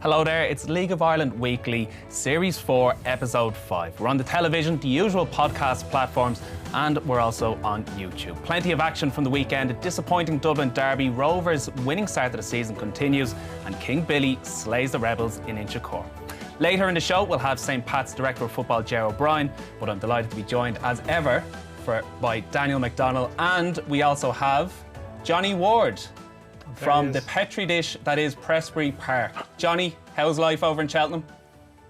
Hello there, it's League of Ireland Weekly, Series 4, Episode 5. We're on the television, the usual podcast platforms, and we're also on YouTube. Plenty of action from the weekend, a disappointing Dublin derby, Rovers' winning start to the season continues, and King Billy slays the Rebels in Inchicore. Later in the show, we'll have St. Pat's Director of Football, Ger O'Brien, but I'm delighted to be joined, as ever, by Daniel McDonnell, and we also have Johnny Ward from the Petri dish that is Prestbury Park. Johnny, how's life over in Cheltenham?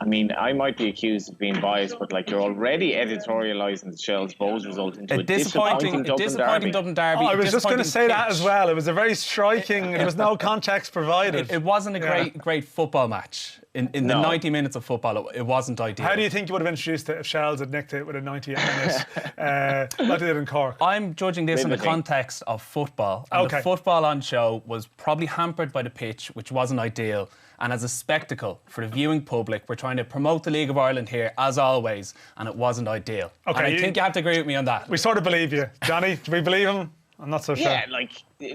I mean, I might be accused of being biased, but you're already editorialising the Shell's Bows result into a disappointing Dublin derby. Oh, I was just going to say that as well. It was a very striking. There was no context provided. It wasn't a great football match. In the 90 minutes of football, it wasn't ideal. How do you think you would have introduced it if Shells had nicked it with a 98-minute like they did in Cork? I'm judging this in the context of football. And the football on show was probably hampered by the pitch, which wasn't ideal. And as a spectacle for the viewing public, we're trying to promote the League of Ireland here, as always, and it wasn't ideal. Okay, and I think you have to agree with me on that. We sort of believe you. Johnny, do we believe him? I'm not so sure. Yeah,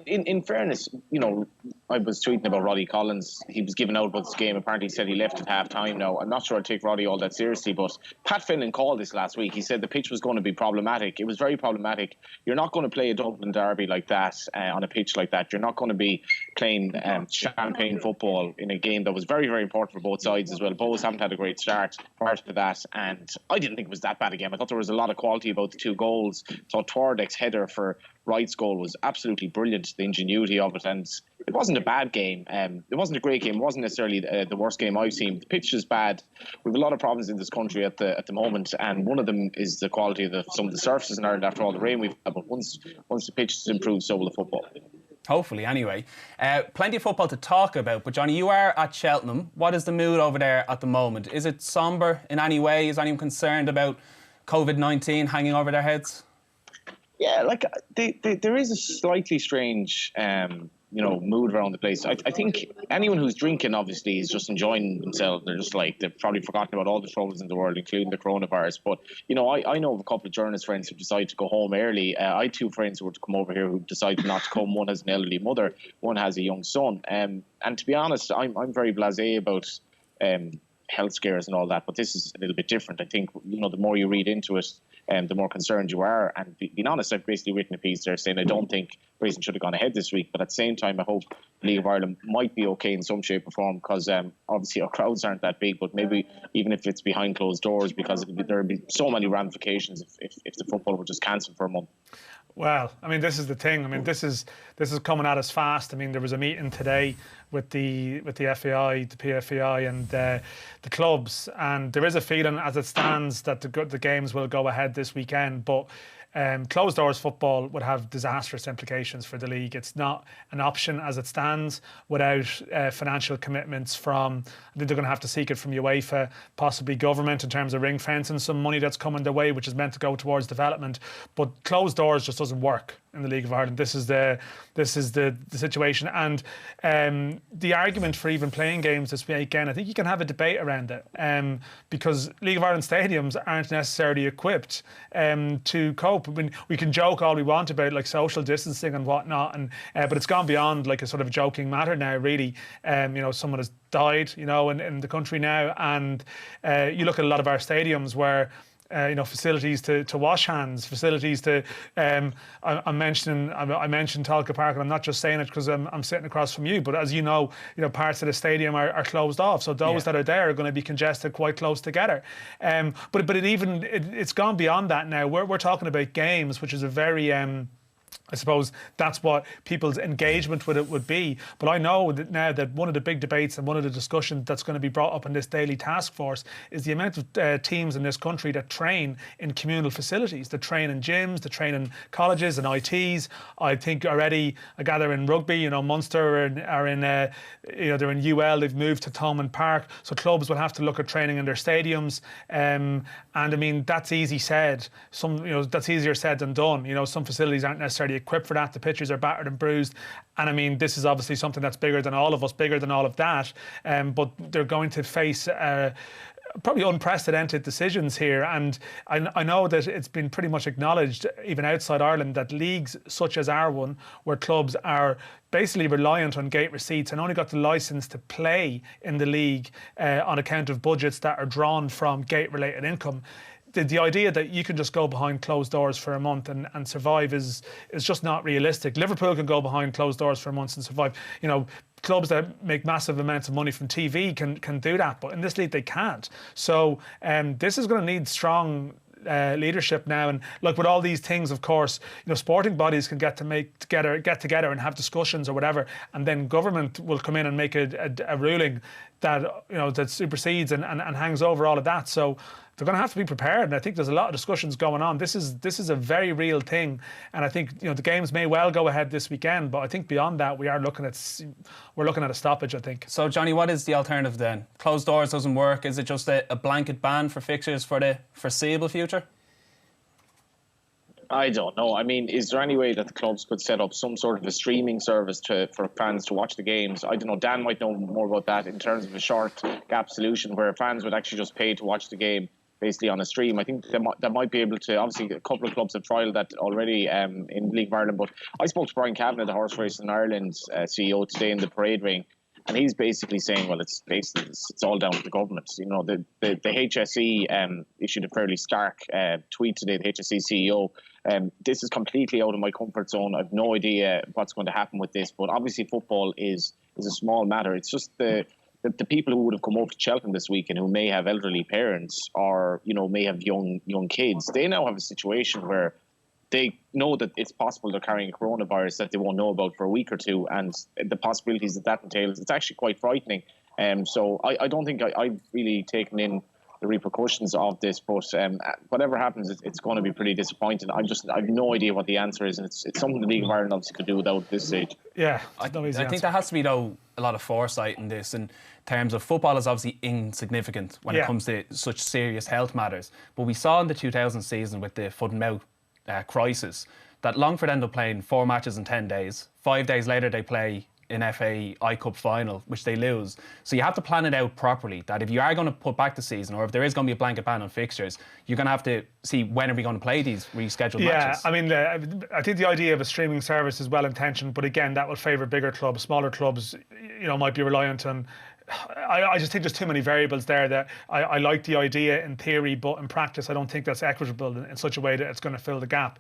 in fairness, I was tweeting about Roddy Collins. He was given out about this game. Apparently, he said he left at half-time now. I'm not sure I'd take Roddy all that seriously, but Pat Finlan called this last week. He said the pitch was going to be problematic. It was very problematic. You're not going to play a Dublin derby like that on a pitch like that. You're not going to be playing champagne football in a game that was very, very important for both sides as well. Both haven't had a great start prior to that, and I didn't think it was that bad a game. I thought there was a lot of quality about the two goals. I thought Twardek's header for Wright's goal was absolutely brilliant, the ingenuity of it, and it wasn't a bad game. It wasn't a great game. It wasn't necessarily the worst game I've seen. The pitch is bad. We have a lot of problems in this country at the moment, and one of them is the quality of some of the surfaces in Ireland after all the rain we've had. But once the pitch is improved, so will the football. Hopefully, anyway. Plenty of football to talk about, but Johnny, you are at Cheltenham. What is the mood over there at the moment? Is it sombre in any way? Is anyone concerned about COVID-19 hanging over their heads? Yeah, there is a slightly strange, mood around the place. I think anyone who's drinking, obviously, is just enjoying themselves. They're just they've probably forgotten about all the troubles in the world, including the coronavirus. But, I know of a couple of journalist friends who decided to go home early. I had two friends who were to come over here who decided not to come. One has an elderly mother, one has a young son. And to be honest, I'm very blasé about health scares and all that, but this is a little bit different. I think, the more you read into it, the more concerned you are. And being honest, I've basically written a piece there saying I don't think racing should have gone ahead this week, but at the same time, I hope the League of Ireland might be okay in some shape or form, because obviously our crowds aren't that big, but maybe even if it's behind closed doors, because there would be so many ramifications if the football were just cancelled for a month. Well, I mean, this is the thing. I mean, this is coming at us fast. I mean, there was a meeting today with the FAI, the PFAI, and the clubs, and there is a feeling, as it stands, that the games will go ahead this weekend. But closed doors football would have disastrous implications for the league. It's not an option as it stands without financial commitments from, I think they're going to have to seek it from UEFA, possibly government, in terms of ring fencing some money that's coming their way, which is meant to go towards development. But closed doors just doesn't work in the League of Ireland. This is the situation, and the argument for even playing games this weekend, I think you can have a debate around it, because League of Ireland stadiums aren't necessarily equipped to cope. I mean, we can joke all we want about social distancing and whatnot, and but it's gone beyond a sort of joking matter now. Really, someone has died, in the country now, and you look at a lot of our stadiums where facilities to wash hands, facilities to. I mentioned Talca Park, and I'm not just saying it because I'm sitting across from you, but as you know, parts of the stadium are closed off, so those that are there are going to be congested quite close together. But it's gone beyond that now. We're talking about games, which is a very I suppose that's what people's engagement with it would be. But I know that now that one of the big debates and one of the discussions that's going to be brought up in this daily task force is the amount of teams in this country that train in communal facilities, that train in gyms, that train in colleges and ITs. I think already, I gather in rugby, Munster are in, they're in UL, they've moved to Thomond Park. So clubs will have to look at training in their stadiums. And I mean, that's easy said. That's easier said than done. Some facilities aren't necessarily equipped for that. The pitches are battered and bruised, and I mean, this is obviously something that's bigger than all of us, bigger than all of that, but they're going to face probably unprecedented decisions here, and I know that it's been pretty much acknowledged even outside Ireland that leagues such as our one, where clubs are basically reliant on gate receipts and only got the licence to play in the league on account of budgets that are drawn from gate related income. The idea that you can just go behind closed doors for a month and survive is just not realistic. Liverpool can go behind closed doors for a month and survive. You know, clubs that make massive amounts of money from TV can do that, but in this league they can't. So this is going to need strong leadership now, and like with all these things, of course, you know, sporting bodies can get together and have discussions or whatever, and then government will come in and make a ruling that, you know, that supersedes and hangs over all of that. So they're going to have to be prepared, and I think there's a lot of discussions going on. This is a very real thing, and I think, you know, the games may well go ahead this weekend, but I think beyond that we're looking at a stoppage, I think. So Johnny, what is the alternative then? Closed doors doesn't work. Is it just a blanket ban for fixtures for the foreseeable future? I don't know. I mean, is there any way that the clubs could set up some sort of a streaming service for fans to watch the games? I don't know. Dan might know more about that in terms of a short gap solution where fans would actually just pay to watch the game basically on a stream. I think they might be able to. Obviously, a couple of clubs have trialled that already in League of Ireland. But I spoke to Brian Kavanagh, the Horse Racing Ireland CEO, today in the parade ring, and he's basically saying, well, it's all down to the government. You know, the HSE issued a fairly stark tweet today. The HSE CEO. This is completely out of my comfort zone. I've no idea what's going to happen with this. But obviously, football is a small matter. It's just the people who would have come over to Cheltenham this week and who may have elderly parents or, you know, may have young kids, they now have a situation where they know that it's possible they're carrying a coronavirus that they won't know about for a week or two, and the possibilities that entails, it's actually quite frightening. So I don't think I've really taken in the repercussions of this, but whatever happens, it's going to be pretty disappointing. I've no idea what the answer is, and it's something the League of Ireland obviously could do without at this stage. Yeah, I think there has to be, though, a lot of foresight in this, in terms of football is obviously insignificant when it comes to such serious health matters. But we saw in the 2000 season with the foot and mouth crisis that Longford ended up playing 4 matches in 10 days. 5 days later they play an FA I Cup final, which they lose. So you have to plan it out properly, that if you are going to put back the season, or if there is going to be a blanket ban on fixtures, you're going to have to see when are we going to play these rescheduled matches. Yeah, I mean, I think the idea of a streaming service is well intentioned, but again, that will favour bigger clubs. Smaller clubs, you know, might be reliant on. I just think there's too many variables there. That I like the idea in theory, but in practice I don't think that's equitable in such a way that it's going to fill the gap.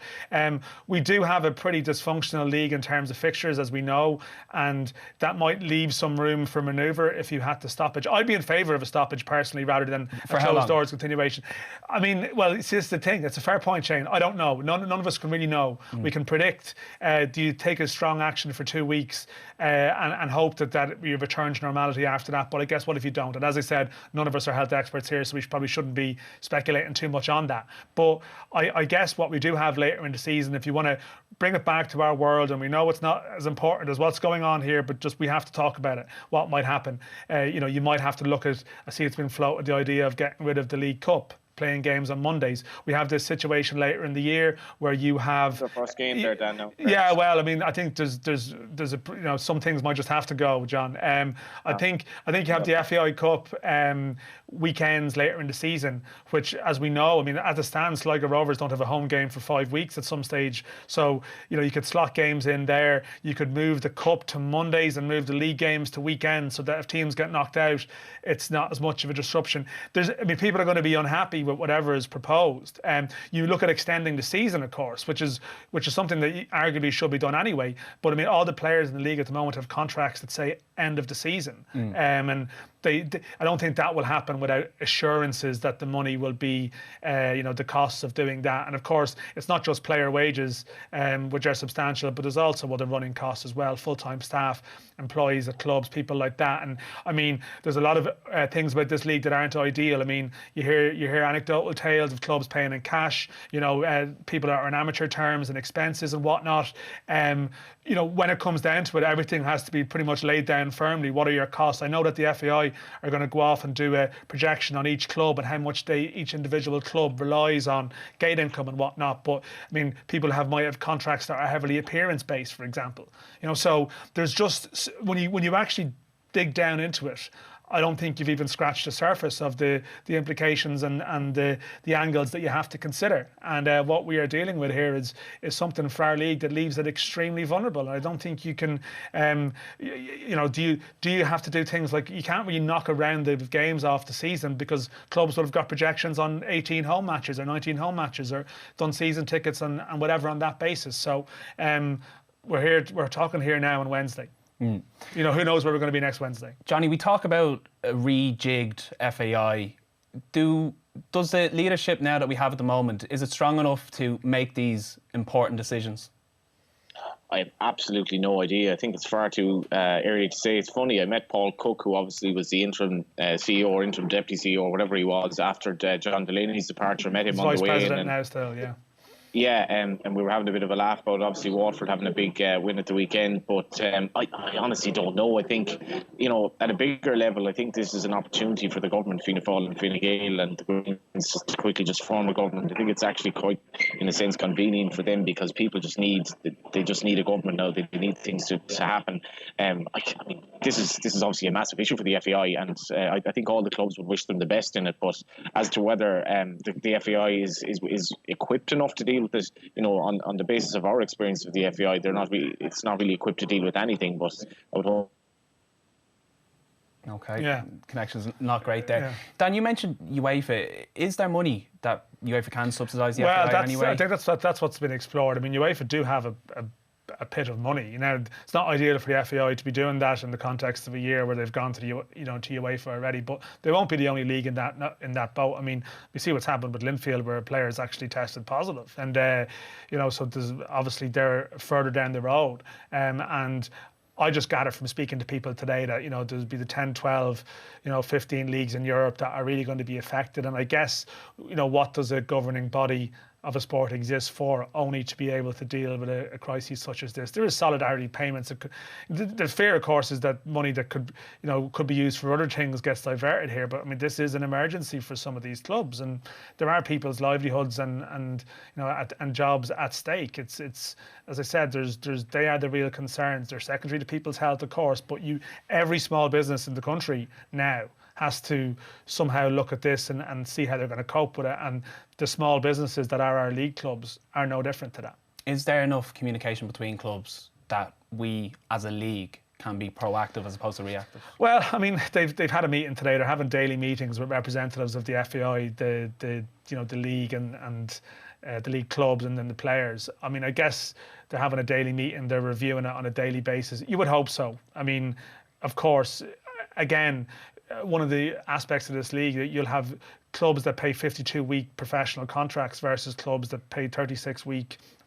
We do have a pretty dysfunctional league in terms of fixtures, as we know, and that might leave some room for manoeuvre if you had to stoppage. I'd be in favour of a stoppage personally, rather than a closed doors continuation. I mean, well, it's just the thing. It's a fair point, Shane. I don't know. None of us can really know. We can predict. Do you take a strong action for 2 weeks and hope that you return to normality after that? But I guess what if you don't? And as I said, none of us are health experts here, so we probably shouldn't be speculating too much on that. But I guess what we do have later in the season, if you want to bring it back to our world, and we know it's not as important as what's going on here, but just we have to talk about it, what might happen. You know, you might have to look at, I see it's been floated, the idea of getting rid of the League Cup, playing games on Mondays. We have this situation later in the year where you have the first game there, Dan. Now. Yeah, well, I mean, I think there's a, you know, some things might just have to go, John. I think you have the FAI Cup weekends later in the season, which, as we know, I mean, as it stands, Sligo Rovers don't have a home game for 5 weeks at some stage. So, you know, you could slot games in there. You could move the Cup to Mondays and move the league games to weekends, so that if teams get knocked out, it's not as much of a disruption. I mean, people are going to be unhappy with whatever is proposed. You look at extending the season, of course, which is something that arguably should be done anyway. But I mean, all the players in the league at the moment have contracts that say end of the season, and I don't think that will happen without assurances that the money will be, you know, the costs of doing that. And of course, it's not just player wages, which are substantial, but there's also other running costs as well, full-time staff, employees at clubs, people like that. And I mean, there's a lot of things about this league that aren't ideal. I mean, you hear anecdotal tales of clubs paying in cash, you know, people are on amateur terms and expenses and whatnot. You know, when it comes down to it, everything has to be pretty much laid down firmly. What are your costs? I know that the FAI are going to go off and do a projection on each club and how much each individual club relies on gate income and whatnot. But I mean, people might have contracts that are heavily appearance based, for example. You know, so there's just, when you actually dig down into it, I don't think you've even scratched the surface of the implications and the angles that you have to consider. And what we are dealing with here is something for our league that leaves it extremely vulnerable. I don't think you can, do you have to do things like, you can't really knock a round of games off the season because clubs would have got projections on 18 home matches or 19 home matches or done season tickets and whatever on that basis. So we're talking here now on Wednesday. Who knows where we're going to be next Wednesday? Johnny, we talk about a rejigged FAI. Does the leadership now that we have at the moment, is it strong enough to make these important decisions? I have absolutely no idea. I think it's far too early to say. It's funny, I met Paul Cook, who obviously was the interim CEO or interim deputy CEO or whatever he was after John Delaney's departure. Met him on the way in. Vice president now still, yeah. Yeah, and we were having a bit of a laugh about obviously Waterford having a big win at the weekend, but I honestly don't know. I think, at a bigger level, I think this is an opportunity for the government, Fianna Fáil and Fine Gael and the Greens to quickly just form a government. I think it's actually quite, in a sense, convenient for them because people just need a government now. They need things to happen. I mean, this is obviously a massive issue for the FAI, and I think all the clubs would wish them the best in it. But as to whether the FAI is equipped enough to deal with this, on the basis of our experience of the FAI, it's not really equipped to deal with anything. But I would hope. Okay. Yeah. Connection's not great there. Yeah. Dan, you mentioned UEFA. Is there money that UEFA can subsidise the FAI anyway? I think that's what's been explored. I mean, UEFA do have a pit of money. It's not ideal for the FAI to be doing that in the context of a year where they've gone to to UEFA already. But they won't be the only league in that boat. I mean, we see what's happened with Linfield, where players actually tested positive, and so there's obviously they're further down the road, and I just gather from speaking to people today that there'll be the 10, 12, 15 leagues in Europe that are really going to be affected. And I guess what does a governing body of a sport exist for? Only to be able to deal with a crisis such as this. There is solidarity payments. The fear, of course, is that money that could be used for other things gets diverted here. But I mean, this is an emergency for some of these clubs, and there are people's livelihoods and jobs at stake. It's as I said, they are the real concerns. They're secondary to people's health, of course, but every small business in the country now has to somehow look at this and see how they're going to cope with it. And the small businesses that are our league clubs are no different to that. Is there enough communication between clubs that we, as a league, can be proactive as opposed to reactive? Well, I mean, they've had a meeting today. They're having daily meetings with representatives of the FAI, the league and the league clubs and then the players. I mean, I guess they're having a daily meeting. They're reviewing it on a daily basis. You would hope so. I mean, of course, again, one of the aspects of this league that you'll have clubs that pay 52-week professional contracts versus clubs that pay 36 to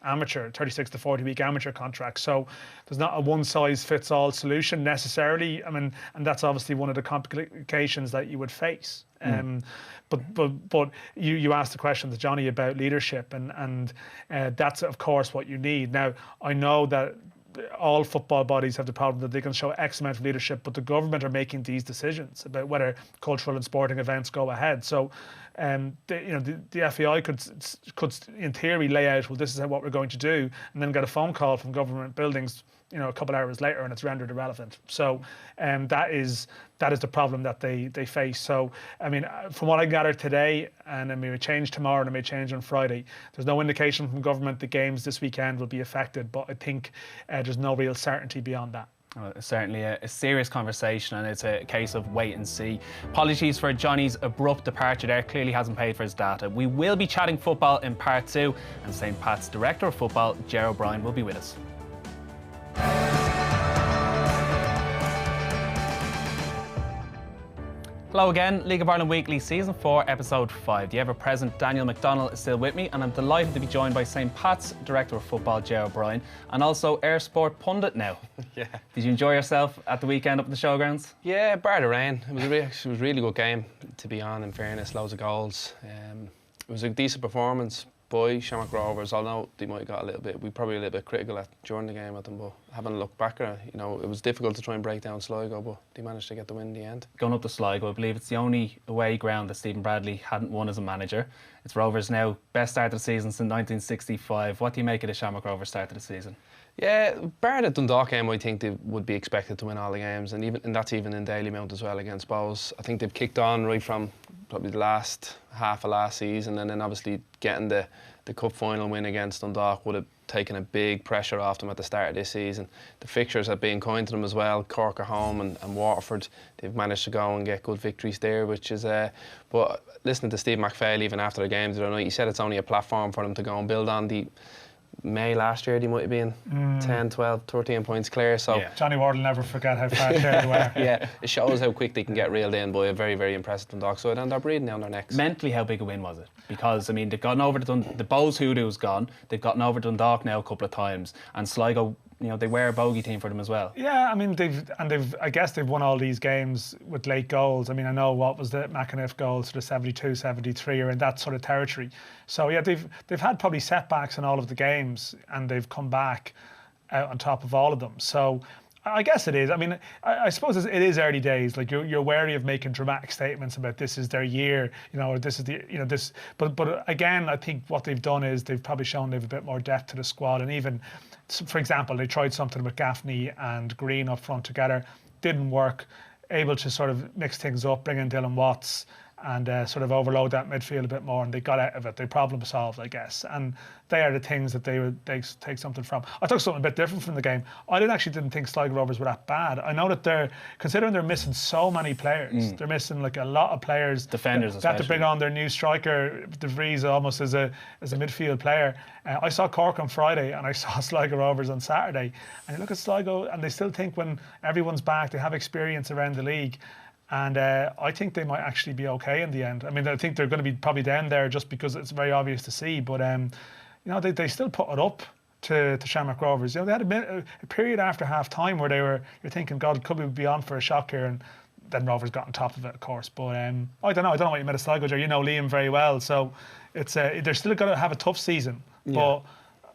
40-week amateur contracts. So there's not a one-size-fits-all solution necessarily. I mean, and that's obviously one of the complications that you would face. But you asked the question to Johnny about leadership, and that's of course what you need. Now, I know that all football bodies have the problem that they can show X amount of leadership, but the government are making these decisions about whether cultural and sporting events go ahead. So, the FAI could, in theory, lay out, well, this is what we're going to do, and then get a phone call from government buildings, a couple of hours later, and it's rendered irrelevant. So, that is the problem that they face. So, I mean, from what I gathered today, and it may change tomorrow, and it may change on Friday, there's no indication from government that games this weekend will be affected, but I think there's no real certainty beyond that. Well, it's certainly a serious conversation, and it's a case of wait and see. Apologies for Johnny's abrupt departure there. Clearly hasn't paid for his data. We will be chatting football in part 2, and St. Pat's Director of Football, Ger O'Brien, will be with us. Hello again, League of Ireland Weekly Season 4, Episode 5. The ever-present Daniel McDonnell is still with me, and I'm delighted to be joined by St. Pat's Director of Football, Ger O'Brien, and also Air Sport Pundit now. Yeah. Did you enjoy yourself at the weekend up in the showgrounds? Yeah, bar the rain. It was a really good game to be on, in fairness. Loads of goals. It was a decent performance by Shamrock Rovers, although they might have got we probably a little bit critical during the game at them, but having a look back at it, it was difficult to try and break down Sligo, but they managed to get the win in the end. Going up to Sligo, I believe it's the only away ground that Stephen Bradley hadn't won as a manager. It's Rovers now, best start of the season since 1965. What do you make of the Shamrock Rovers start of the season? Yeah, bar the Dundalk game, I think they would be expected to win all the games, and that's even in Dalymount as well against Bows. I think they've kicked on right from probably the last half of last season, and then obviously getting the cup final win against Dundalk would have taken a big pressure off them at the start of this season. The fixtures have been kind to them as well. Cork are home and Waterford, they've managed to go and get good victories there, which is but listening to Steve McPhail even after the games the other night, he said it's only a platform for them to go and build on. May last year they might have been 10, 12, 13 points clear. So yeah. Johnny Ward will never forget how far clear they were. Yeah, it shows how quick they can get reeled in by a very, very impressive Dundalk side, and they're breathing down their necks. Mentally, how big a win was it? Because, I mean, they've gotten over the Bows hoodoo's gone, they've gotten over Dundalk now a couple of times, and Sligo, they were a bogey team for them as well. Yeah, I mean, I guess they've won all these games with late goals. I mean, I know what was the McAniff goals, sort of 72, 73, or in that sort of territory. So yeah, they've had probably setbacks in all of the games, and they've come back out on top of all of them. So I guess it is. I mean, I suppose it is early days. Like you're wary of making dramatic statements about this is their year, or this is this. But again, I think what they've done is they've probably shown they've a bit more depth to the squad, and even, for example, they tried something with Gaffney and Green up front together, didn't work. Able to sort of mix things up, bring in Dylan Watts, and sort of overload that midfield a bit more, and they got out of it. They problem solved, I guess, and they are the things that they take something from. I took something a bit different from the game. I didn't think Sligo Rovers were that bad. I know that considering they're missing so many players, they're missing like a lot of players. Defenders, especially. They have to bring on their new striker, De Vries, almost as a midfield player. I saw Cork on Friday, and I saw Sligo Rovers on Saturday. And you look at Sligo, and they still think when everyone's back, they have experience around the league. And I think they might actually be okay in the end. I mean, I think they're going to be probably down there just because it's very obvious to see. But they still put it up to Shamrock Rovers. They had a period after half time where you're thinking, God, could we be on for a shock here? And then Rovers got on top of it, of course. But I don't know what you made of Sligo, Ger. You know Liam very well, so it's they're still going to have a tough season. Yeah. But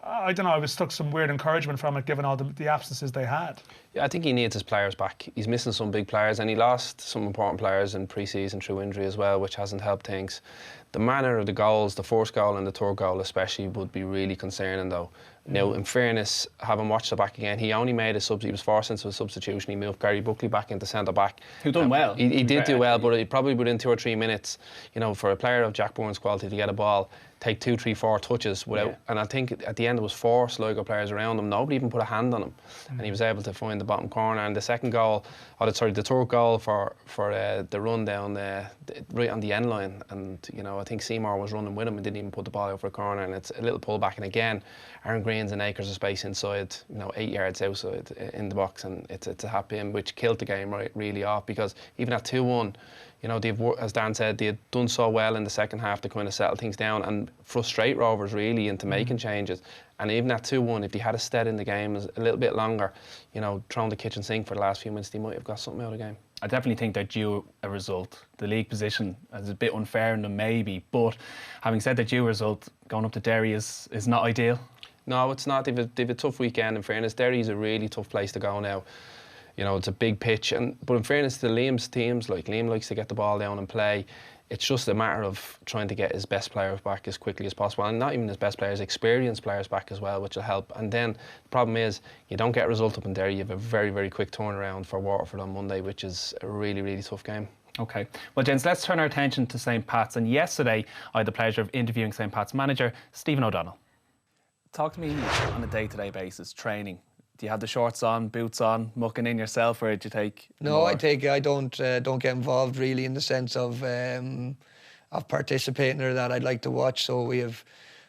I don't know, I was took some weird encouragement from it given all the absences they had. Yeah, I think he needs his players back. He's missing some big players, and he lost some important players in pre-season through injury as well, which hasn't helped things. The manner of the goals, the first goal and the third goal especially, would be really concerning though. Now, in fairness, having watched it back again, he only made he was forced into a substitution. He moved Gary Buckley back into centre-back. Who done well. He did do well, but probably within 2 or 3 minutes, for a player of Jack Bourne's quality to get a ball, take 2, 3, 4 touches without, and I think at the end there was 4 Sligo players around him. Nobody even put a hand on him, and he was able to find the bottom corner. And the second goal, the third goal for the run down right on the end line, and I think Seymour was running with him and didn't even put the ball out for a corner, and it's a little pull back. And again, Aaron Green's an acres of space inside, 8 yards outside in the box, and it's a hat pin which killed the game really off, because even at 2-1. They've, as Dan said, they had done so well in the second half to kind of settle things down and frustrate Rovers really into making changes. And even at 2-1, if they had stayed in the game a little bit longer, thrown the kitchen sink for the last few minutes, they might have got something out of the game. I definitely think they're due a result. The league position is a bit unfair in them maybe, but having said they're due a result, going up to Derry is not ideal. No, it's not. They've a tough weekend, in fairness. Derry's a really tough place to go now. It's a big pitch, but in fairness to Liam's teams, like Liam likes to get the ball down and play. It's just a matter of trying to get his best players back as quickly as possible, and not even his best players, experienced players back as well, which will help. And then the problem is, you don't get a result up in Derry, you have a very, very quick turnaround for Waterford on Monday, which is a really, really tough game. Okay. Well, gents, let's turn our attention to St. Pat's. And yesterday, I had the pleasure of interviewing St. Pat's manager, Stephen O'Donnell. Talk to me on a day-to-day basis, training. Do you have the shorts on, boots on, mucking in yourself, or do you take? No, more? I don't get involved really in the sense of participating or that. I'd like to watch. So we have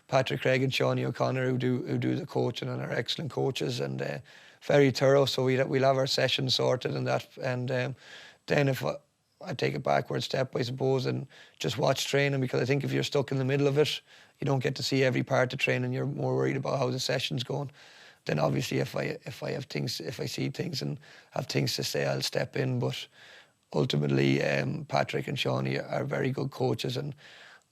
Patrick Craig and Shawnee O'Connor who do the coaching and are excellent coaches and very thorough. So we'll have our sessions sorted and that. And then if I take it backwards step, I suppose, and just watch training, because I think if you're stuck in the middle of it, you don't get to see every part of training. You're more worried about how the session's going. Then obviously if I see things and have things to say, I'll step in. But ultimately, Patrick and Shawnee are very good coaches, and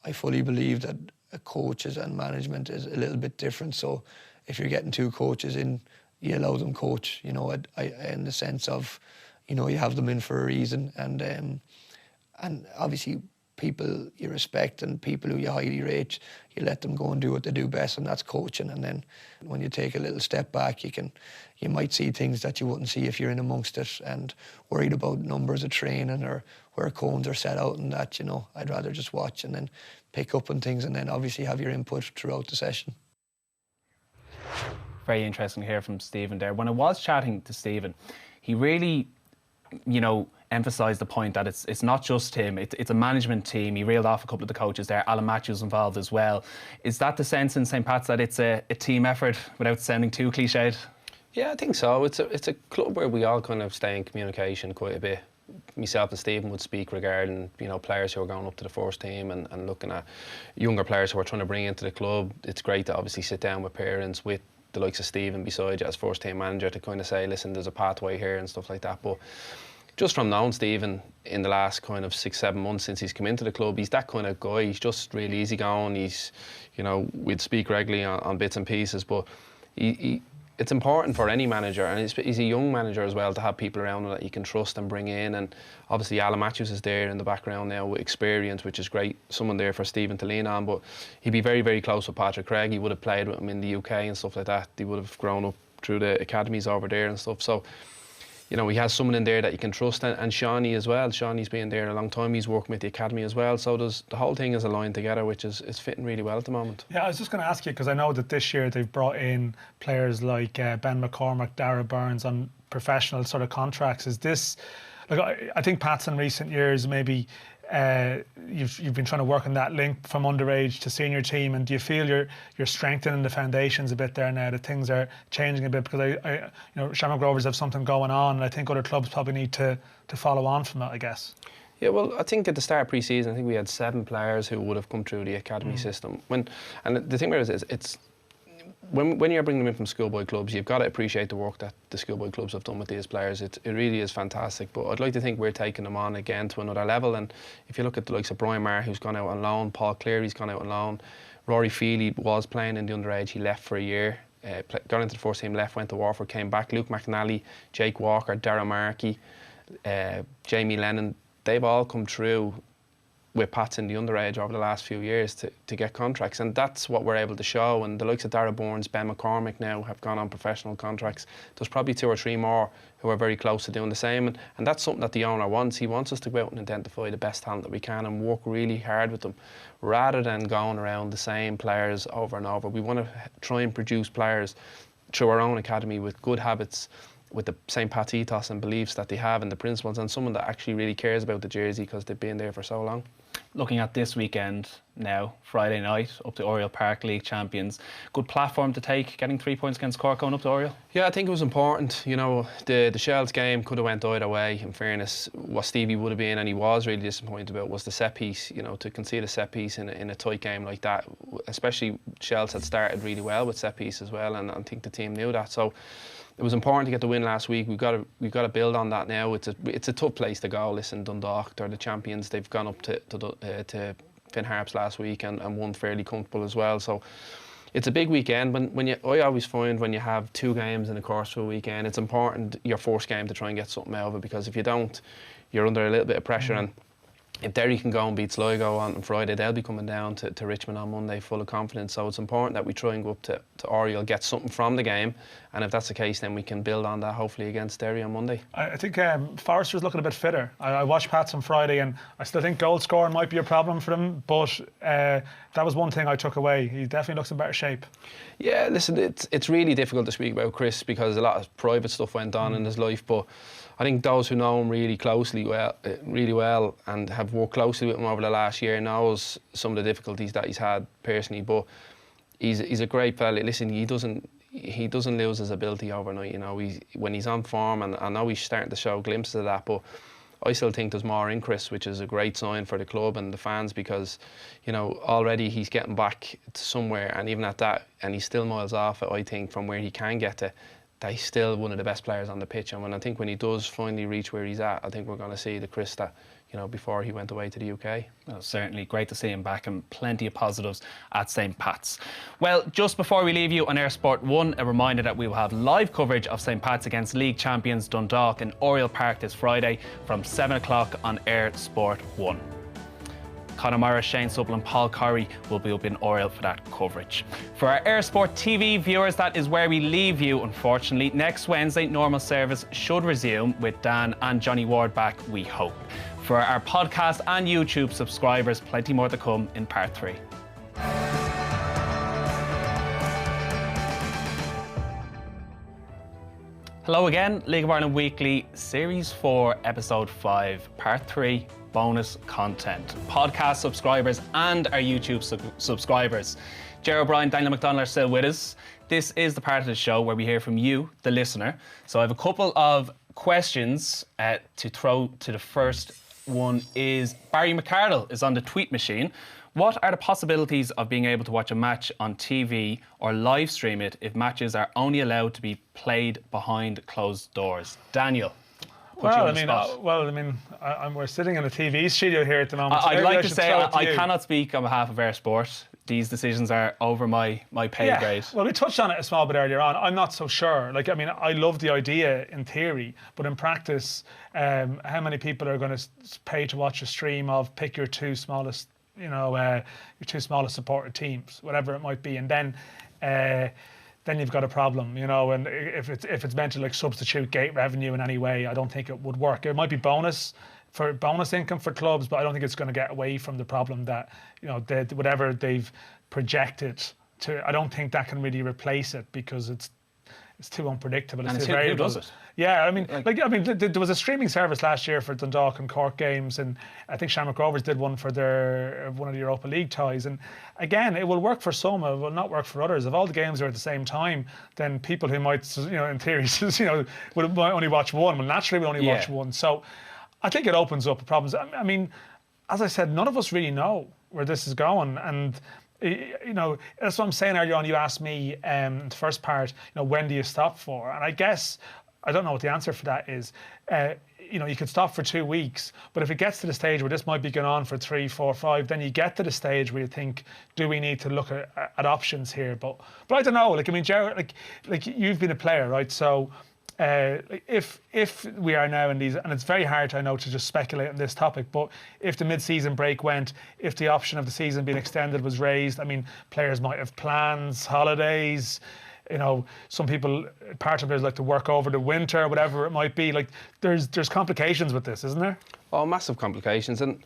I fully believe that coaches and management is a little bit different. So if you're getting 2 coaches in, you allow them coach, you know, in the sense of, you know, you have them in for a reason, and obviously people you respect and people who you highly rate, you let them go and do what they do best, and that's coaching. And then when you take a little step back, you might see things that you wouldn't see if you're in amongst it and worried about numbers of training or where cones are set out and that, you know. I'd rather just watch and then pick up on things, and then obviously have your input throughout the session. Very interesting to hear from Stephen there. When I was chatting to Stephen, he really, you know, emphasised the point that it's not just him, it's a management team. He reeled off a couple of the coaches there. Alan Matthews involved as well. Is that the sense in St. Pat's, that it's a team effort without sounding too cliched? Yeah, I think so. It's a club where we all kind of stay in communication quite a bit. Myself and Stephen would speak regarding, you know, players who are going up to the first team and looking at younger players who are trying to bring into the club. It's great to obviously sit down with parents, with the likes of Stephen beside you as first team manager, to kind of say, listen, there's a pathway here and stuff like that. But just from knowing Stephen in the last kind of 6-7 months since he's come into the club, he's that kind of guy. He's just really easygoing. He's, you know, we'd speak regularly on bits and pieces, but it's important for any manager, and he's a young manager as well, to have people around him that you can trust and bring in. And obviously Alan Matthews is there in the background now with experience, which is great. Someone there for Stephen to lean on, but he'd be very, very close with Patrick Craig. He would have played with him in the UK and stuff like that. He would have grown up through the academies over there and stuff. So, you know, he has someone in there that you can trust, and Shawnee as well. Shawnee's been there a long time. He's working with the academy as well. So the whole thing is aligned together, which is fitting really well at the moment. Yeah, I was just going to ask you, because I know that this year they've brought in players like Ben McCormack, Dara Burns on professional sort of contracts. Is this, like, I think Pat's in recent years maybe you've been trying to work on that link from underage to senior team, and do you feel you're strengthening the foundations a bit there now, that things are changing a bit? Because I you know, Shamrock Rovers have something going on, and I think other clubs probably need to follow on from that, I guess. Yeah, well, I think at the start of pre-season, I think we had 7 players who would have come through the academy system. And the thing about it is, it's when you're bringing them in from schoolboy clubs, you've got to appreciate the work that the schoolboy clubs have done with these players. It really is fantastic. But I'd like to think we're taking them on again to another level. And if you look at the likes of Brian Marr, who's gone out on loan, Paul Cleary's gone out on loan, Rory Feely was playing in the underage, he left for a year, got into the first team, left, went to Warford, came back. Luke McNally, Jake Walker, Darragh Markey, Jamie Lennon, they've all come through with Pats in the underage over the last few years to get contracts, and that's what we're able to show. And the likes of Dara Burns, Ben McCormack now have gone on professional contracts. There's probably 2 or 3 more who are very close to doing the same, and that's something that the owner wants. He wants us to go out and identify the best talent that we can and work really hard with them, rather than going around the same players over and over. We want to try and produce players through our own academy with good habits, with the St. Pat's ethos and beliefs that they have and the principles, and someone that actually really cares about the jersey because they've been there for so long. Looking at this weekend now, Friday night, up to Oriel Park, League champions. Good platform to take, getting 3 points against Cork going up to Oriel? Yeah, I think it was important. You know, the Shells game could have went either way, in fairness. What Stevie would have been, and he was really disappointed about, was the set piece. You know, to concede a set piece in a tight game like that, especially Shells had started really well with set piece as well, and I think the team knew that. So it was important to get the win last week. We've got to build on that now. It's a tough place to go. Listen, Dundalk, they're the champions. They've gone up to Finn Harps last week and won fairly comfortable as well. So it's a big weekend. I always find when you have 2 games in the course of a weekend, it's important your first game to try and get something out of it, because if you don't, you're under a little bit of pressure. And if Derry can go and beat Sligo on Friday, they'll be coming down to Richmond on Monday full of confidence. So it's important that we try and go up to Oriel, get something from the game, and if that's the case, then we can build on that hopefully against Derry on Monday. I think Forrester's looking a bit fitter. I watched Pats on Friday, and I still think goal scoring might be a problem for them, but that was one thing I took away. He definitely looks in better shape. Yeah, listen, it's really difficult to speak about Chris because a lot of private stuff went on in his life, but I think those who know him really well and have worked closely with him over the last year knows some of the difficulties that he's had personally. But he's a great fella. Listen, he doesn't lose his ability overnight. You know, when he's on form, and I know he's starting to show glimpses of that, but I still think there's more in Chris, which is a great sign for the club and the fans, because, you know, already he's getting back to somewhere, and even at that, and he's still miles off it, I think, from where he can get to. he's still one of the best players on the pitch. And I think when he does finally reach where he's at, I think we're going to see the Chris that, before he went away to the UK. Well, certainly great to see him back, and plenty of positives at St. Pat's. Well, just before we leave you on Air Sport 1, a reminder that we will have live coverage of St. Pat's against league champions Dundalk in Oriel Park this Friday from 7 o'clock on Air Sport 1. Conor Morris, Shane Supple and Paul Curry will be up in Oriel for that coverage. For our Air Sport TV viewers, that is where we leave you, unfortunately. Next Wednesday, normal service should resume with Dan and Johnny Ward back, we hope. For our podcast and YouTube subscribers, plenty more to come in part 3. Hello again, League of Ireland Weekly, Series 4, Episode 5, Part 3, bonus content. Podcast subscribers and our YouTube subscribers. Ger O'Brien, Daniel McDonald are still with us. This is the part of the show where we hear from you, the listener. So I have a couple of questions to throw to. The first one is Barry McCardle is on the tweet machine. What are the possibilities of being able to watch a match on TV or live stream it if matches are only allowed to be played behind closed doors? Daniel. We're sitting in a TV studio here at the moment. I'd like to say I cannot speak on behalf of Air Sport. These decisions are over my pay grade. Well, we touched on it a small bit earlier on. I'm not so sure. I love the idea in theory, but in practice, how many people are going to pay to watch a stream of pick your two smallest, your two smallest supported teams, whatever it might be, and then you've got a problem, and if it's meant to substitute gate revenue in any way, I don't think it would work. It might be bonus income for clubs, but I don't think it's going to get away from the problem that, whatever they've projected to, I don't think that can really replace it because it's too unpredictable. And who does it? Yeah, there was a streaming service last year for Dundalk and Cork games, and I think Shamrock Rovers did one for one of the Europa League ties. And again, it will work for some, it will not work for others. If all the games are at the same time, then people who might, in theory, might only watch one, will naturally only watch one. So I think it opens up problems. As I said, none of us really know where this is going, and that's what I'm saying earlier on. You asked me the first part, when do you stop for? And I guess I don't know what the answer for that is. You could stop for 2 weeks, but if it gets to the stage where this might be going on for 3, 4, 5, then you get to the stage where you think, do we need to look at options here? But I don't know. Ger, you've been a player, right? So if we are now in these, and it's very hard, I know, to just speculate on this topic, but if the mid-season break went, if the option of the season being extended was raised, players might have plans, holidays. Some people, part of players like to work over the winter, whatever it might be. There's complications with this, isn't there? Oh, massive complications. And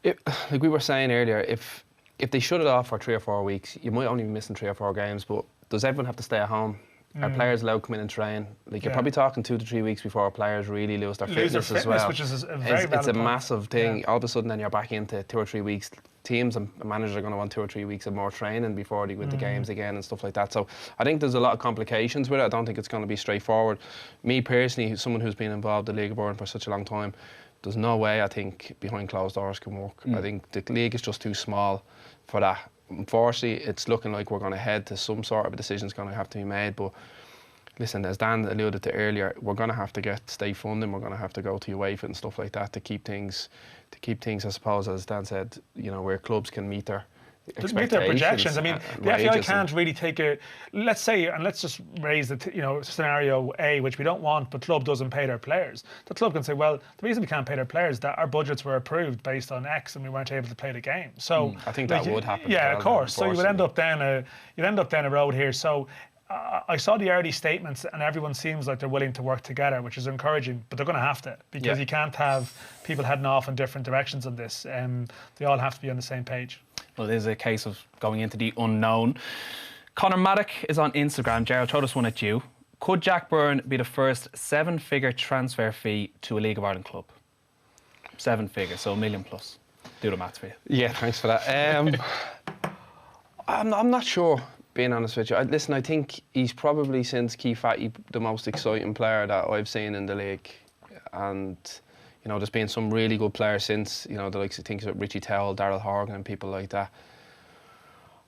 like we were saying earlier, if they shut it off for 3 or 4 weeks, you might only be missing 3 or 4 games. But does everyone have to stay at home? Are players allowed to come in and train? You're probably talking 2 to 3 weeks before players really lose their fitness as well. Which is a very it's a massive thing. All of a sudden, then you're back into 2 or 3 weeks. Teams and managers are going to want 2 or 3 weeks of more training before they go into games again and stuff like that. So I think there's a lot of complications with it. I don't think it's going to be straightforward. Me personally, someone who's been involved in the League of Ireland for such a long time, there's no way I think behind closed doors can work. I think the league is just too small for that. Unfortunately, it's looking like we're going to head to some sort of a decision's going to have to be made. But listen, as Dan alluded to earlier, we're going to have to get state funding. We're going to have to go to UEFA and stuff like that to keep things, I suppose, as Dan said, where clubs can meet their projections. The FAI can't really take let's just raise the scenario A, which we don't want, but club doesn't pay their players. The club can say, well, the reason we can't pay their players is that our budgets were approved based on X and we weren't able to play the game. So I think that would happen. Yeah, of course. So you would end up down a road here. So I saw the early statements and everyone seems like they're willing to work together, which is encouraging, but they're going to have to, because you can't have people heading off in different directions on this. They all have to be on the same page. Well, it is a case of going into the unknown. Conor Maddock is on Instagram. Ger, I'll throw this one at you. Could Jack Byrne be the first 7-figure transfer fee to a League of Ireland club? 7 figures, so $1 million plus. Do the maths for you. Yeah, thanks for that. I'm not sure, being honest with you. Listen, I think he's probably, since Keith Fatty, the most exciting player that I've seen in the league. And, there's been some really good players since, the likes of things like Richie Towell, Daryl Horgan and people like that.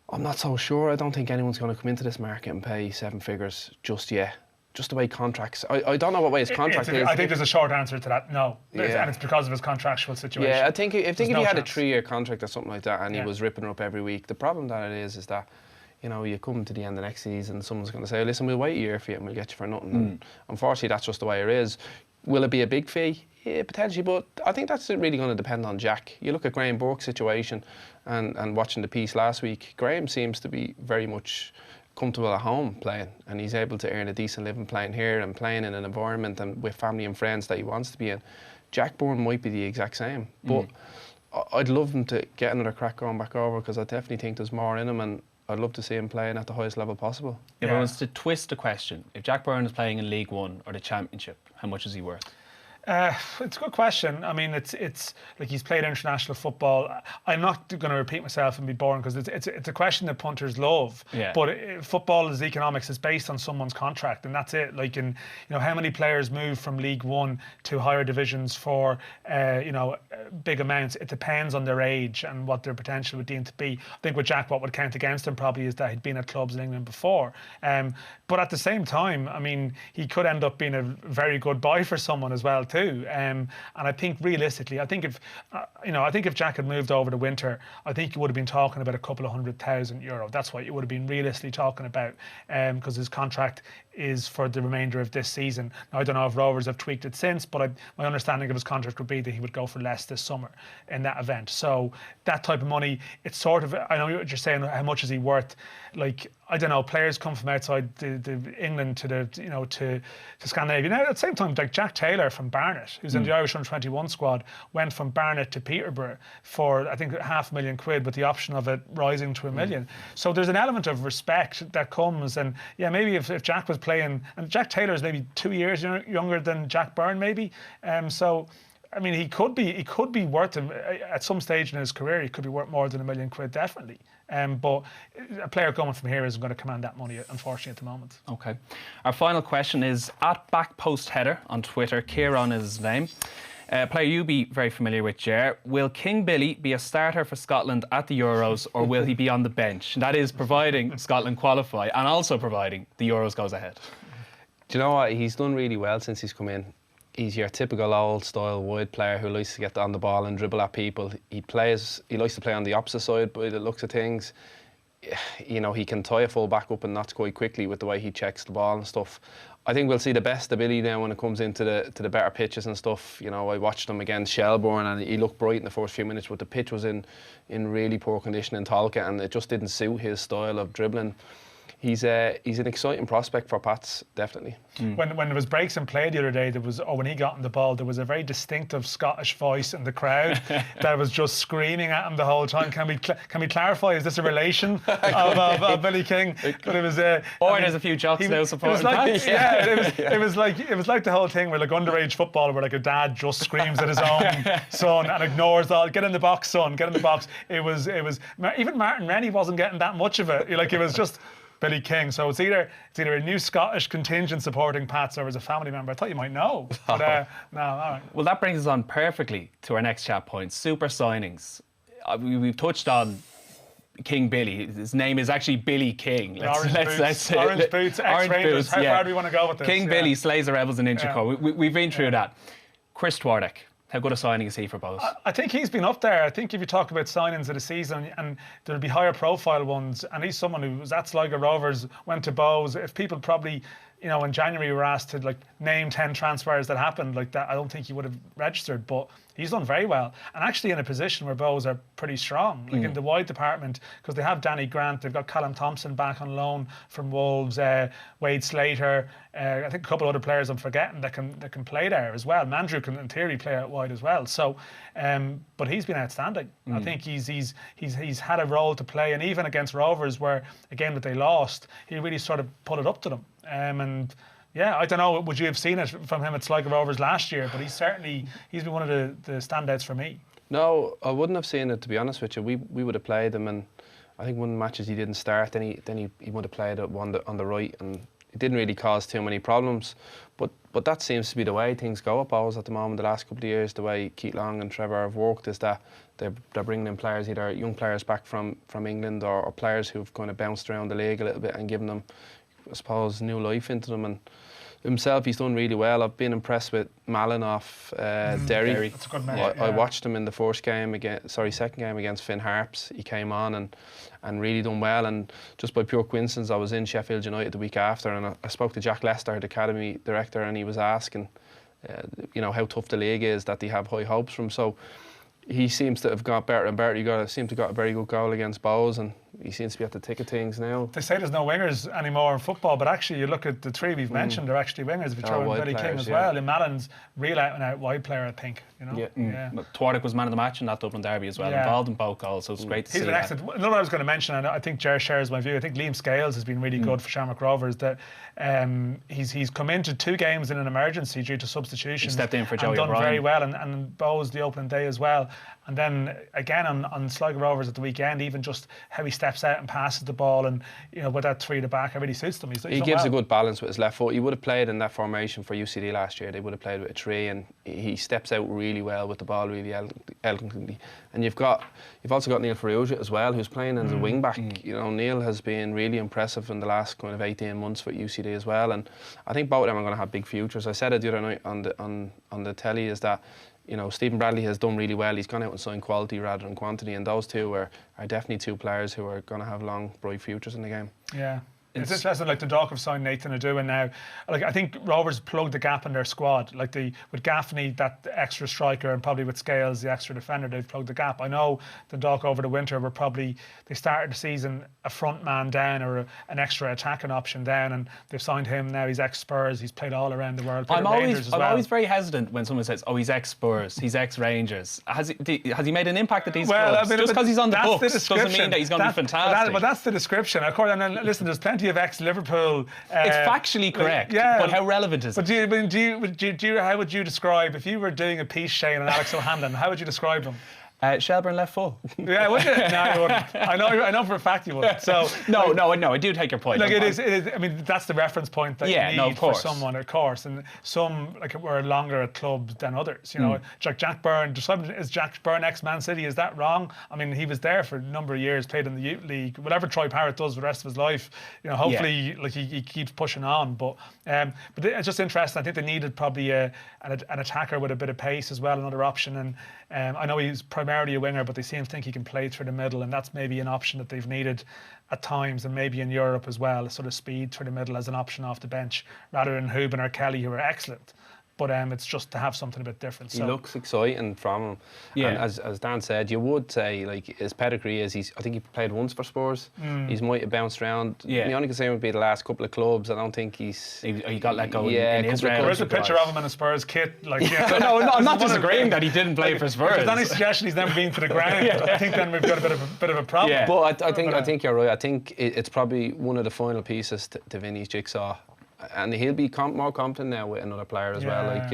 I'm not so sure. I don't think anyone's going to come into this market and pay 7 figures just yet. just the way contracts. I don't know what way his contract is. I think there's a short answer to that. No, Yeah. and it's because of his contractual situation. Yeah, I think if he had a chance. 3-year contract or something like that, and he Yeah. was ripping her up every week, the problem that it is that, you know, you come to the end of next season, someone's going to say, listen, we'll wait a year for you and we'll get you for nothing. And unfortunately, that's just the way it is. Will it be a big fee? Yeah, potentially, but I think that's really going to depend on Jack. You look at Graham Burke's situation and watching the piece last week, Graham seems to be very much comfortable at home playing, and he's able to earn a decent living playing here and playing in an environment and with family and friends that he wants to be in. Jack Byrne might be the exact same, but I'd love him to get another crack going back over, because I definitely think there's more in him, and I'd love to see him playing at the highest level possible. If I was to twist the question, if Jack Byrne is playing in League One or the Championship, how much is he worth? It's a good question. I mean, it's like he's played international football. I'm not going to repeat myself and be boring, because it's a question that punters love. Yeah. But football is economics. It's based on someone's contract, and that's it. Like, how many players move from League One to higher divisions for big amounts? It depends on their age and what their potential would deem to be. I think with Jack, what would count against him probably is that he'd been at clubs in England before. But at the same time, I mean, he could end up being a very good buy for someone as well too. And I think realistically, I think if Jack had moved over the winter, I think you would have been talking about a couple of €100,000. That's what you would have been realistically talking about, because his contract is for the remainder of this season. Now, I don't know if Rovers have tweaked it since, but my understanding of his contract would be that he would go for less this summer in that event. So that type of money, it's sort of, I know what you're saying, how much is he worth? Like, I don't know, players come from outside the England to Scandinavia. Now, at the same time, like Jack Taylor from Barnet, who's in the Irish under-21 squad, went from Barnet to Peterborough for, I think, £500,000 with the option of it rising to $1 million. So there's an element of respect that comes. And yeah, maybe if Jack was playing, and Jack Taylor is maybe 2 years younger than Jack Byrne, maybe. So I mean, he could be worth at some stage in his career. He could be worth more than £1 million, definitely. But a player coming from here isn't going to command that money, unfortunately, at the moment. Okay. Our final question is at backpostheader on Twitter. Kieran is his name. Player you'll be very familiar with, Ger. Will King Billy be a starter for Scotland at the Euros, or will he be on the bench? And that is providing Scotland qualify and also providing the Euros goes ahead. Do you know what? He's done really well since he's come in. He's your typical old-style wide player who likes to get on the ball and dribble at people. He likes to play on the opposite side by the looks of things. You know, he can tie a full back up and not quite quickly with the way he checks the ball and stuff. I think we'll see the best of Billy now when it comes into the better pitches and stuff. You know, I watched him against Shelbourne and he looked bright in the first few minutes, but the pitch was in really poor condition in Tolka, and it just didn't suit his style of dribbling. He's an exciting prospect for Pats, definitely. When there was breaks in play the other day, when he got on the ball, there was a very distinctive Scottish voice in the crowd that was just screaming at him the whole time. Can we clarify? Is this a relation of Billy King? But it was. There's a few jocks now supporting Pats. It was like the whole thing where like underage football, where like a dad just screams at his own son and ignores all. Get in the box, son. Get in the box. It was. Even Martin Rennie wasn't getting that much of it. Like, it was just Billy King. So it's either a new Scottish contingent supporting Pats, or as a family member. I thought you might know. But no, all right. Well, that brings us on perfectly to our next chat point, super signings. We've touched on King Billy. His name is actually Billy King. Orange boots, ex-Rangers. How far do we want to go with this? King Billy slays the Rebels in Inchicore. We've been through that. Chris Twardek. How good a signing is he for Bows? I think he's been up there. I think if you talk about signings of the season, and there'll be higher profile ones, and he's someone who was at Sligo Rovers, went to Bows. If people probably, in January were asked to name 10 transfers that happened like that, I don't think he would have registered, but he's done very well. And actually in a position where Bows are pretty strong, in the wide department, because they have Danny Grant, they've got Callum Thompson back on loan from Wolves, Wade Slater, I think a couple other players I'm forgetting that can play there as well. Mandrew can in theory play out wide as well. So, but he's been outstanding. I think he's had a role to play, and even against Rovers, where a game that they lost, he really sort of put it up to them. And yeah, I don't know, would you have seen it from him at Sligo Rovers last year? But he's been one of the standouts for me. No, I wouldn't have seen it, to be honest with you. We would have played him, and I think one of the matches he didn't start, then he would have played one on the right, and it didn't really cause too many problems. But that seems to be the way things go at Bows at the moment. The last couple of years, the way Keith Long and Trevor have worked is that they're bringing in players, either young players back from England, or players who've kind of bounced around the league a little bit and given them, I suppose, new life into them. And himself, he's done really well. I've been impressed with Malinoff, Derry. That's a good match. I watched him in the second game against Finn Harps. He came on and really done well. And just by pure coincidence, I was in Sheffield United the week after, and I spoke to Jack Lester, the academy director, and he was asking, how tough the league is, that they have high hopes from. So he seems to have got better and better. He seemed to have got a very good goal against Bows, and he seems to be at the thick of things now. They say there's no wingers anymore in football, but actually you look at the three we've mentioned, they're actually wingers. If you throw in Billy King as well, and Mallon's real out and out wide player, I think. Twardick was man of the match in that Dublin derby as well, involved in both goals, so it's great to see. He's been excellent. Another I was going to mention, and I think Ger shares my view, I think Liam Scales has been really good for Shamrock Rovers, that he's come into 2 games in an emergency due to substitution. He stepped in for Joey O'Brien. O'Brien. Done very well, and Bowes the opening day as well. And then again on Sligo Rovers at the weekend, even just how he steps out and passes the ball, and with that 3 at the back, it really suits them. He gives a good balance with his left foot. He would have played in that formation for UCD last year. They would have played with a 3, and he steps out really well with the ball, really elegantly. And you've also got Neil Ferrugia as well, who's playing as a wing back. Neil has been really impressive in the last kind of 18 months for UCD as well, and I think both of them are going to have big futures. I said it the other night on the telly, is that Stephen Bradley has done really well. He's gone out and signed quality rather than quantity, and those two are definitely 2 players who are going to have long, bright futures in the game. Yeah. It's interesting, like the Dock have signed Nathan Adu, and now, like, I think Rovers plugged the gap in their squad. Like with Gaffney, that extra striker, and probably with Scales, the extra defender, they've plugged the gap. I know the Dock over the winter were they started the season a front man down or an extra attacking option down, and they've signed him now. He's ex-Spurs. He's played all around the world. I'm always very hesitant when someone says, "Oh, he's ex-Spurs, he's ex-Rangers." Has he made an impact at these clubs? I mean, just because he's on the books doesn't mean that he's going to be fantastic. But that's the description. Of course, and then listen, there's plenty of ex-Liverpool. It's factually correct, but how relevant is it? But how would you describe, if you were doing a piece, Shane, on Alex O'Hanlon, how would you describe him? Shelburne left full. Yeah, would you? No, I wouldn't. I know for a fact you wouldn't. So no, I do take your point. Like it is. I mean, that's the reference point that you need for someone, of course. And some were longer at clubs than others. Jack Byrne. Is Jack Byrne ex-Man City? Is that wrong? I mean, he was there for a number of years, played in the Youth League. Whatever Troy Parrott does the rest of his life, hopefully, he keeps pushing on. But it's just interesting. I think they needed probably an attacker with a bit of pace as well, another option. And I know he's primarily a winger, but they seem to think he can play through the middle, and that's maybe an option that they've needed at times, and maybe in Europe as well, a sort of speed through the middle as an option off the bench, rather than Hooban or Kelly, who are excellent. But it's just to have something a bit different. He looks exciting from him. Yeah. And as Dan said, you would say, like, his pedigree is, I think he played once for Spurs. He might have bounced around. Yeah. The only concern would be the last couple of clubs. I don't think he got let go in Israel. There's a picture of him in a Spurs kit. Like, no, I'm not disagreeing that he didn't play for Spurs. There's any suggestion he's never been to the ground. I think then we've got a bit of a problem. Yeah. But I think you're right. I think it's probably one of the final pieces to Vinny's jigsaw. And he'll be more confident now with another player as well. Like,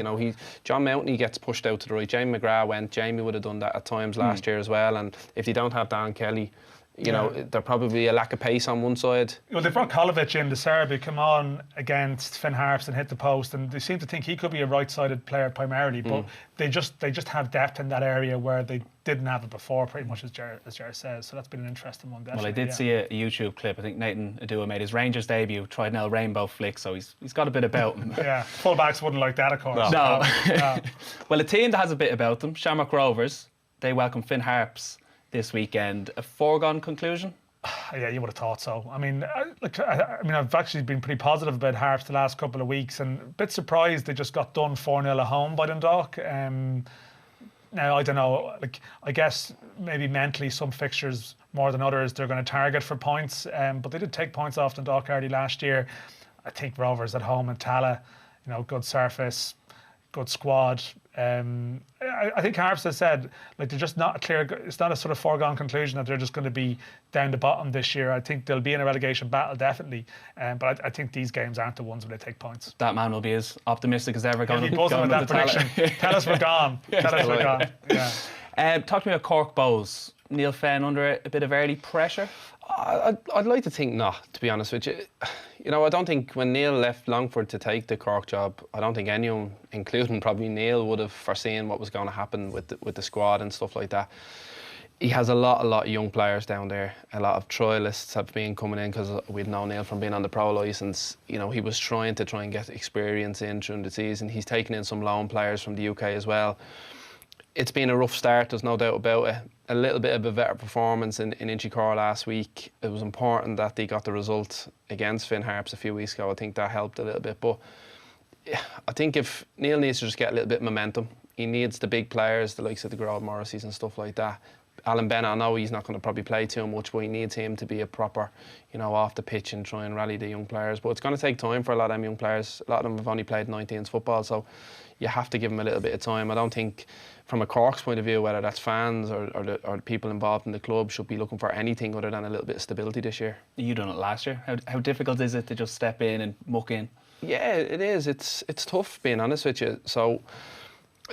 John Mountney gets pushed out to the right. Jamie McGrath went. Jamie would have done that at times last year as well. And if they don't have Dan Kelly, there's probably a lack of pace on one side. Well, they brought Kolovic in, the Serb, come on against Finn Harps and hit the post, and they seem to think he could be a right-sided player primarily, but they just have depth in that area where they didn't have it before, pretty much, as Ger says. So that's been an interesting one, definitely. Well, I did see a YouTube clip. I think Nathan Adua made his Rangers debut, tried an rainbow flick, so he's got a bit about him. Yeah, fullbacks wouldn't like that, of course. No. Well, a team that has a bit about them, Shamrock Rovers, they welcome Finn Harps this weekend. A foregone conclusion? Yeah, you would have thought so. I mean, I've actually been pretty positive about Harps the last couple of weeks, and a bit surprised they just got done 4-0 at home by Dundalk. Now, I don't know, I guess maybe mentally some fixtures more than others they're going to target for points, but they did take points off Dundalk early last year. I think Rovers at home in Tala, good surface, good squad. I think Harps has said, like, they're just not clear. It's not a sort of foregone conclusion that they're just going to be down the bottom this year. I think they'll be in a relegation battle, definitely. But I think these games aren't the ones where they take points. That man will be as optimistic as ever. He'll be buzzing with that prediction. Tell us we're gone. Tell us we're gone. Yeah. Talk to me about Cork Bows. Neil Fenn under a bit of early pressure? I'd like to think not, to be honest with you. I don't think when Neil left Longford to take the Cork job, I don't think anyone, including probably Neil, would have foreseen what was going to happen with the squad and stuff like that. He has a lot of young players down there. A lot of trialists have been coming in because we'd known Neil from being on the pro licence. You know, he was trying and get experience in during the season. He's taken in some loan players from the UK as well. It's been a rough start, there's no doubt about it. A little bit of a better performance in Inchicore last week. It was important that they got the result against Finn Harps a few weeks ago. I think that helped a little bit. But I think if Neil needs to just get a little bit of momentum, he needs the big players, the likes of the Gerard Morrisseys and stuff like that. Alan Bennett, I know he's not going to probably play too much, but he needs him to be a proper, you know, off the pitch and try and rally the young players. But it's going to take time for a lot of them young players. A lot of them have only played 19s football, so you have to give them a little bit of time. I don't think, from a Cork's point of view, whether that's fans or the people involved in the club, should be looking for anything other than a little bit of stability this year. You done it last year. How difficult is it to just step in and muck in? Yeah, it is. It's tough, being honest with you. So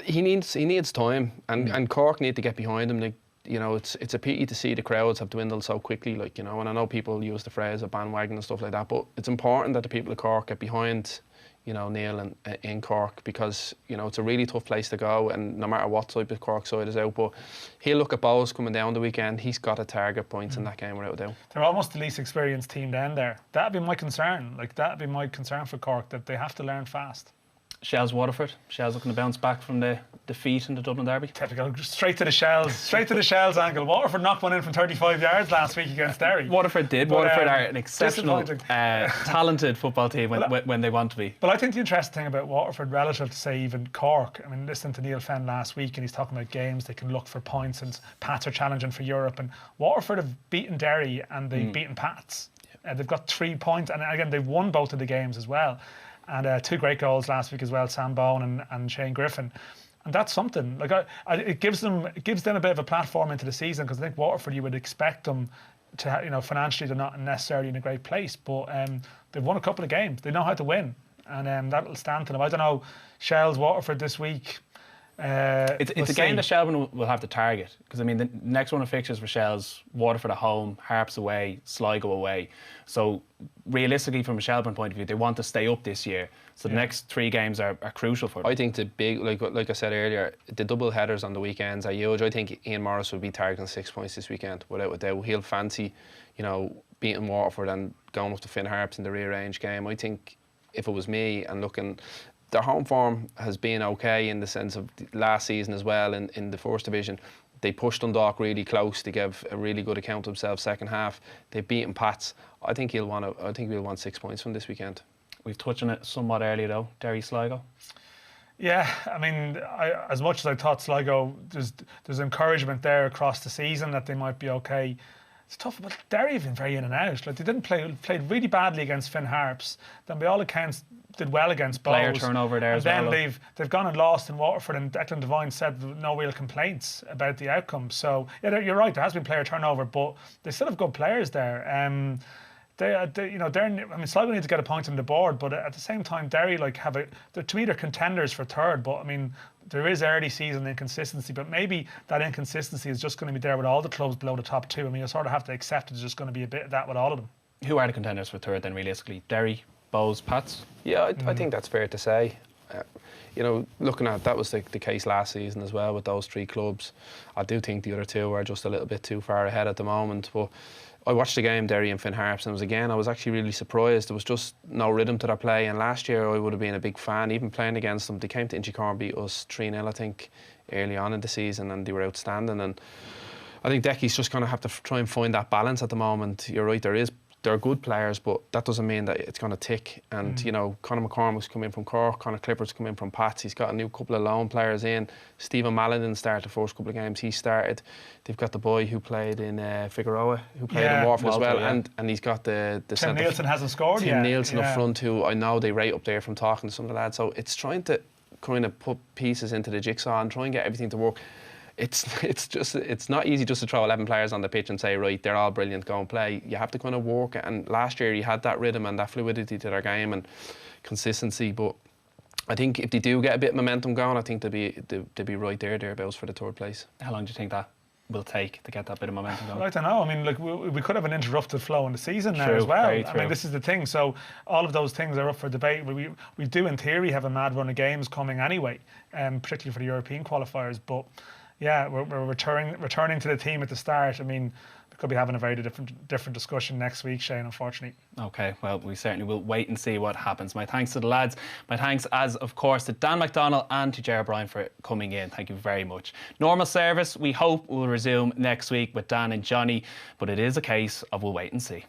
he needs time, and Cork need to get behind him. You know, it's a pity to see the crowds have dwindled so quickly, like, you know, and I know people use the phrase a bandwagon and stuff like that, but it's important that the people of Cork get behind, you know, Neil and in Cork, because, you know, it's a really tough place to go, and no matter what type of Cork side is out, but he'll look at Bowes coming down the weekend. He's got to target points in that game without a doubt. They're almost the least experienced team down there. That'd be my concern. Like, that'd be my concern for Cork, that they have to learn fast. Shells Waterford. Shells looking to bounce back from the defeat in the Dublin Derby. Typical, straight to the Shells angle. Waterford knocked one in from 35 yards last week against Derry. Waterford did. But, Waterford are an exceptional, talented football team when they want to be. But I think the interesting thing about Waterford relative to, say, even Cork, I mean, listening to Neil Fenn last week, and he's talking about games they can look for points, and Pats are challenging for Europe, and Waterford have beaten Derry and they've beaten Pats. They've got 3 points, and again, they've won both of the games as well. And 2 great goals last week as well, Sam Bone and Shane Griffin. And that's something. Like, it gives them a bit of a platform into the season, because I think Waterford, you would expect them to, you know, financially they're not necessarily in a great place, but they've won a couple of games. They know how to win, and that'll stand to them. I don't know, Shells, Waterford this week. It's a game that Shelbourne will have to target, because I mean the next one of fixtures for Shells, Waterford at home, Harps away, Sligo away. So realistically, from a Shelbourne point of view, they want to stay up this year. So the next 3 games are crucial for them. I think the big, like I said earlier, the double headers on the weekends are huge. I think Ian Morris will be targeting 6 points this weekend without a doubt. He'll fancy, you know, beating Waterford and going up to Finn Harps in the rearranged game. I think if it was me, and looking, their home form has been okay in the sense of last season as well in the first division. They pushed Dundalk really close to give a really good account of themselves second half. They've beaten Pats. I think we'll want 6 points from this weekend. We've touched on it somewhat earlier though, Derry Sligo. Yeah, I mean, as much as I thought Sligo, there's encouragement there across the season that they might be okay. It's tough, but Derry have been very in and out. Like, they played really badly against Finn Harps. Then by all accounts did well against Bowes. Player turnover there as well. And then they've gone and lost in Waterford, and Declan Devine said no real complaints about the outcome. So yeah, you're right. There has been player turnover, but they still have good players there. Sligo need to get a point on the board, but at the same time, Derry to me they're contenders for third. But I mean, there is early season inconsistency, but maybe that inconsistency is just going to be there with all the clubs below the top 2. I mean, you sort of have to accept it's just going to be a bit of that with all of them. Who are the contenders for third then, realistically? Derry, Bowes, Pats? Yeah, I think that's fair to say. You know, looking at that was the case last season as well with those 3 clubs. I do think the other 2 are just a little bit too far ahead at the moment, but I watched the game, Derry and Finn Harps, and I was actually really surprised. There was just no rhythm to their play, and last year I would have been a big fan, even playing against them. They came to Inchicore and beat us 3-0, I think, early on in the season, and they were outstanding. And I think Decky's just going to have to try and find that balance at the moment. You're right, they're good players, but that doesn't mean that it's going to tick. And, you know, Conor McCormick's come in from Cork, Conor Clifford's come in from Pats. He's got a new couple of loan players in. Stephen Malin started the first couple of games he started. They've got the boy who played in Figueroa, who played in Waterford as well. Yeah. And he's got the Tim Nielsen hasn't scored yet. Tim Nielsen up front, who I know they rate up there from talking to some of the lads. So it's trying to kind of put pieces into the jigsaw and try and get everything to work. It's not easy just to throw 11 players on the pitch and say, right, they're all brilliant, go and play. You have to kind of work it. And last year you had that rhythm and that fluidity to their game and consistency. But I think if they do get a bit of momentum going, I think they'll be right thereabouts for the 3rd place. How long do you think that will take to get that bit of momentum going? I don't know. I mean, like, we could have an interrupted flow in the season now as well. I mean, this is the thing. So all of those things are up for debate. We do, in theory, have a mad run of games coming anyway, particularly for the European qualifiers. But yeah, we're returning to the team at the start. I mean, we could be having a very different discussion next week, Shane, unfortunately. Okay, well, we certainly will wait and see what happens. My thanks to the lads. My thanks, as of course, to Dan McDonnell and to Ger O'Brien for coming in. Thank you very much. Normal service, we hope, will resume next week with Dan and Johnny, but it is a case of we'll wait and see.